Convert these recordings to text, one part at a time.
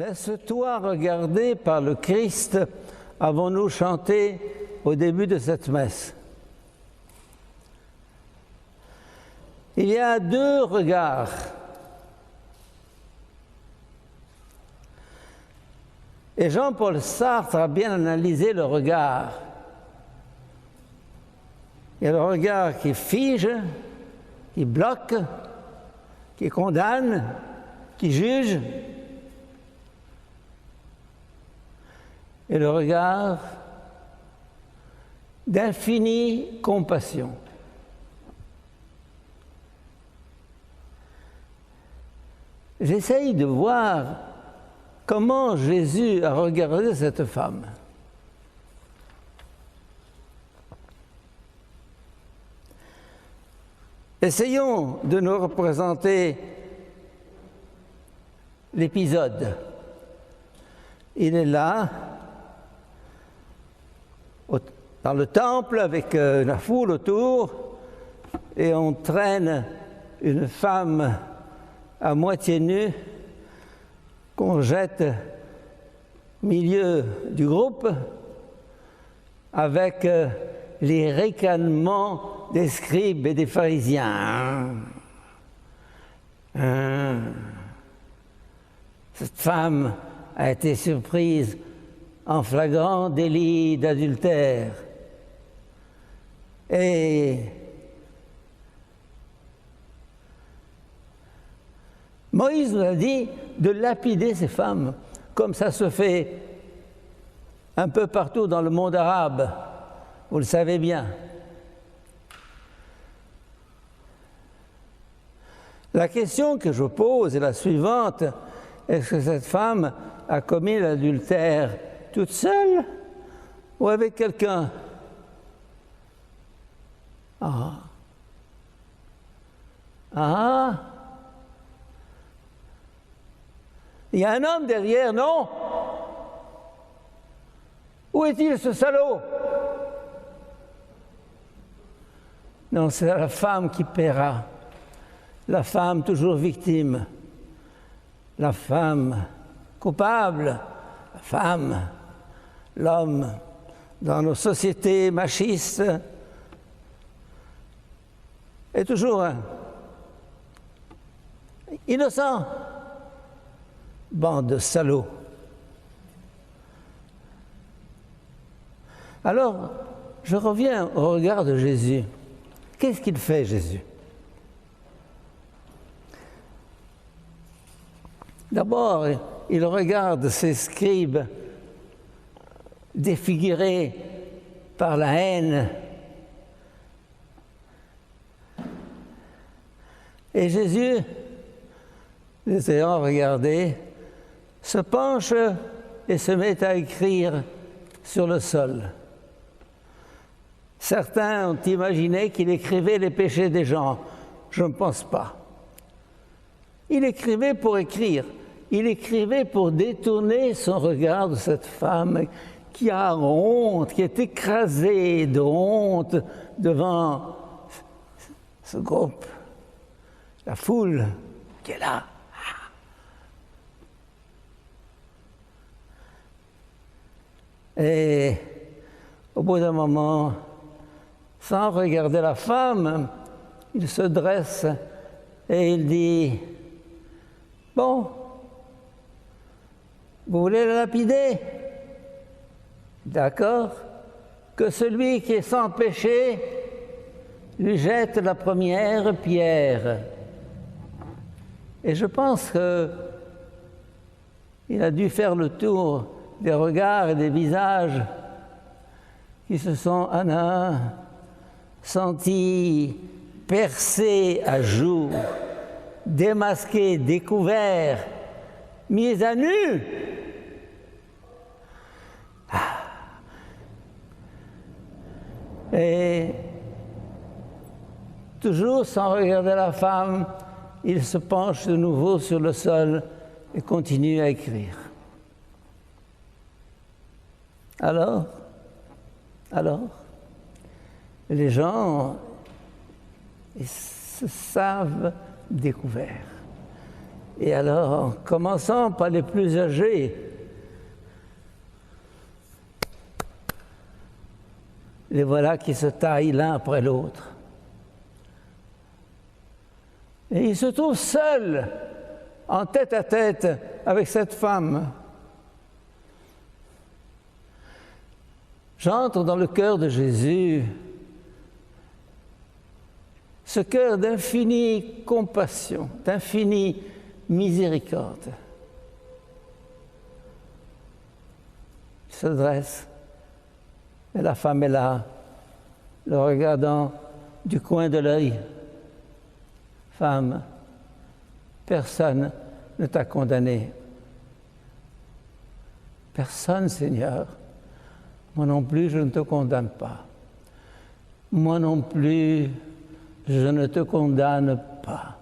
Laisse-toi regarder par le Christ, avons-nous chanté au début de cette messe. Il y a deux regards. Et Jean-Paul Sartre a bien analysé le regard. Il y a le regard qui fige, qui bloque, qui condamne, qui juge. Et le regard d'infinie compassion. J'essaye de voir comment Jésus a regardé cette femme. Essayons de nous représenter l'épisode. Il est là, dans le temple, avec la foule autour, et on traîne une femme à moitié nue qu'on jette au milieu du groupe avec les ricanements des scribes et des pharisiens. Cette femme a été surprise en flagrant délit d'adultère. Et Moïse nous a dit de lapider ces femmes, comme ça se fait un peu partout dans le monde arabe, vous le savez bien. La question que je pose est la suivante: est-ce que cette femme a commis l'adultère toute seule ou avec quelqu'un? Il y a un homme derrière, non? Où est-il, ce salaud? Non, c'est la femme qui paiera. La femme toujours victime. La femme coupable. La femme, l'homme, dans nos sociétés machistes, est toujours innocent. Bande de salauds. Alors, je reviens au regard de Jésus. Qu'est-ce qu'il fait, Jésus? D'abord, il regarde ces scribes défigurés par la haine. Et Jésus, les ayant regardés, se penche et se met à écrire sur le sol. Certains ont imaginé qu'il écrivait les péchés des gens. Je ne pense pas. Il écrivait pour écrire. Il écrivait pour détourner son regard de cette femme qui a honte, qui est écrasée de honte devant ce groupe, la foule qui est là. Et au bout d'un moment, sans regarder la femme, il se dresse et il dit: bon, vous voulez la lapider? D'accord, que celui qui est sans péché lui jette la première pierre. Et je pense qu'il a dû faire le tour des regards et des visages qui se sont un à un sentis percés à jour, démasqués, découverts, mis à nu. Et toujours sans regarder la femme, il se penche de nouveau sur le sol et continue à écrire. Alors, les gens ils se savent découverts. Et alors, en commençant par les plus âgés, les voilà qui se taillent l'un après l'autre. Et il se trouve seul, en tête à tête avec cette femme. J'entre dans le cœur de Jésus, ce cœur d'infinie compassion, d'infinie miséricorde. Il se dresse, et la femme est là, le regardant du coin de l'œil. Femme, personne ne t'a condamné. Personne, Seigneur. Moi non plus, je ne te condamne pas. Moi non plus, je ne te condamne pas.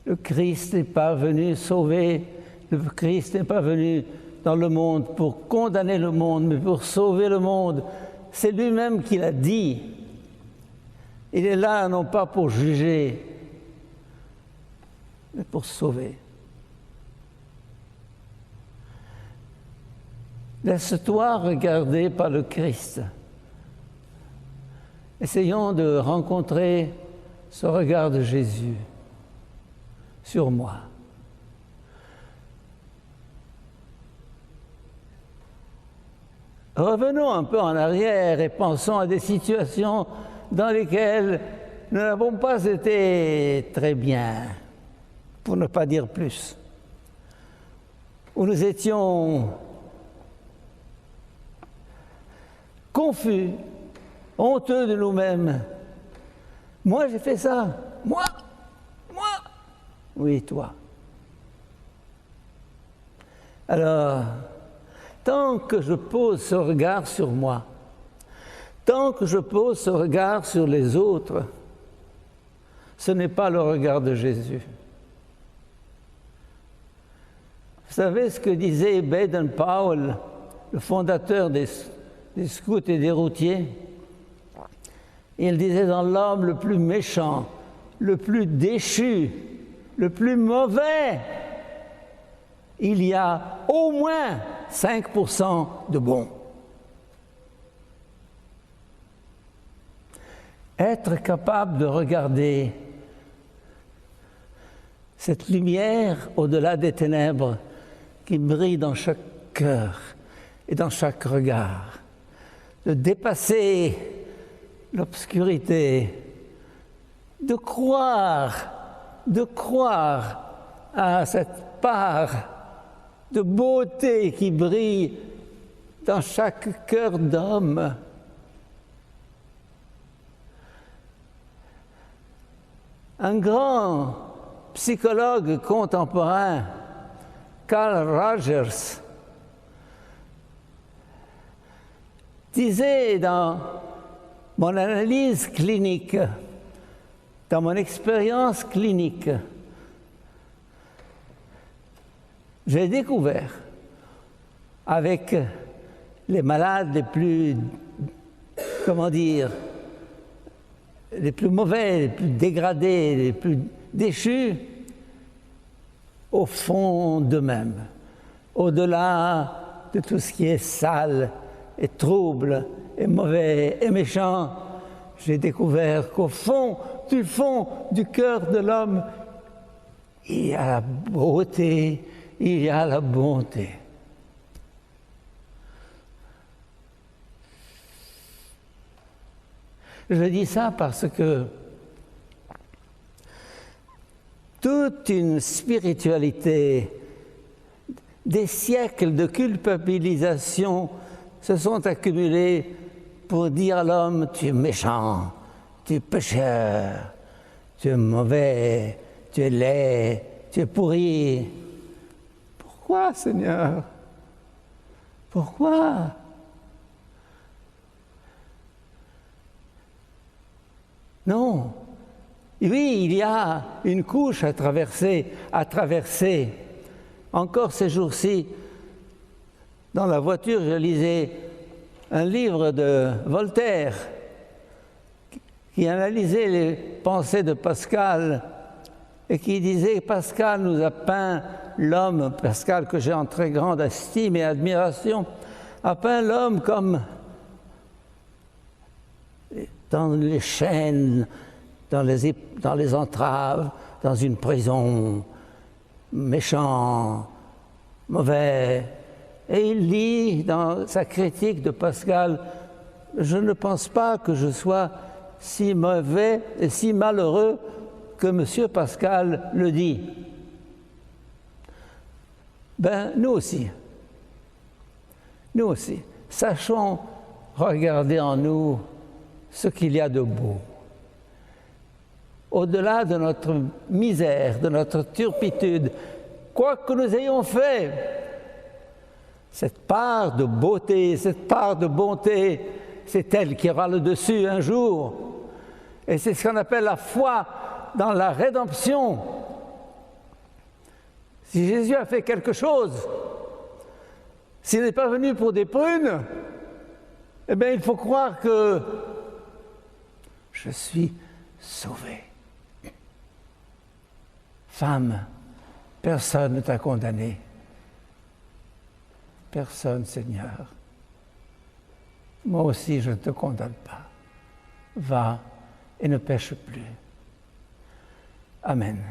Le Christ n'est pas venu sauver, le Christ n'est pas venu dans le monde pour condamner le monde, mais pour sauver le monde. C'est lui-même qui l'a dit. Il est là non pas pour juger, mais pour sauver. Laisse-toi regarder par le Christ. Essayons de rencontrer ce regard de Jésus sur moi. Revenons un peu en arrière et pensons à des situations dans lesquelles nous n'avons pas été très bien, pour ne pas dire plus, où nous étions confus, honteux de nous-mêmes. Moi, j'ai fait ça. Moi. Oui, toi. Alors, tant que je pose ce regard sur moi, tant que je pose ce regard sur les autres, ce n'est pas le regard de Jésus. Vous savez ce que disait Baden-Powell, le fondateur des scouts et des routiers? Il disait, dans l'homme le plus méchant, le plus déchu, le plus mauvais, il y a au moins 5% de bon. Être capable de regarder cette lumière au-delà des ténèbres qui brille dans chaque cœur et dans chaque regard, de dépasser l'obscurité, de croire à cette part de beauté qui brille dans chaque cœur d'homme. Un grand psychologue contemporain, Carl Rogers, disait dans mon analyse clinique, dans mon expérience clinique, j'ai découvert avec les malades les plus, les plus mauvais, les plus dégradés, les plus déchus, au fond d'eux-mêmes, au-delà de tout ce qui est sale et trouble et mauvais et méchant, j'ai découvert qu'au fond du cœur de l'homme, il y a la beauté, il y a la bonté. Je dis ça parce que toute une spiritualité, des siècles de culpabilisation se sont accumulés pour dire à l'homme, tu es méchant, tu es pécheur, tu es mauvais, tu es laid, tu es pourri. Pourquoi, Seigneur? Pourquoi? Non. Oui, il y a une couche à traverser. Encore ces jours-ci, dans la voiture, je lisais un livre de Voltaire qui analysait les pensées de Pascal et qui disait, Pascal nous a peint l'homme, Pascal que j'ai en très grande estime et admiration, a peint l'homme comme dans les chaînes, dans les entraves, dans une prison, méchant, mauvais. Et il dit dans sa critique de Pascal, je ne pense pas que je sois si mauvais et si malheureux que M. Pascal le dit. Ben, nous aussi, sachons regarder en nous ce qu'il y a de beau. Au-delà de notre misère, de notre turpitude, quoi que nous ayons fait, cette part de beauté, cette part de bonté, c'est elle qui aura le dessus un jour. Et c'est ce qu'on appelle la foi dans la rédemption. Si Jésus a fait quelque chose, s'il n'est pas venu pour des prunes, eh bien il faut croire que je suis sauvé. Femme, personne ne t'a condamné. Personne, Seigneur. Moi aussi, je ne te condamne pas. Va et ne pêche plus. Amen.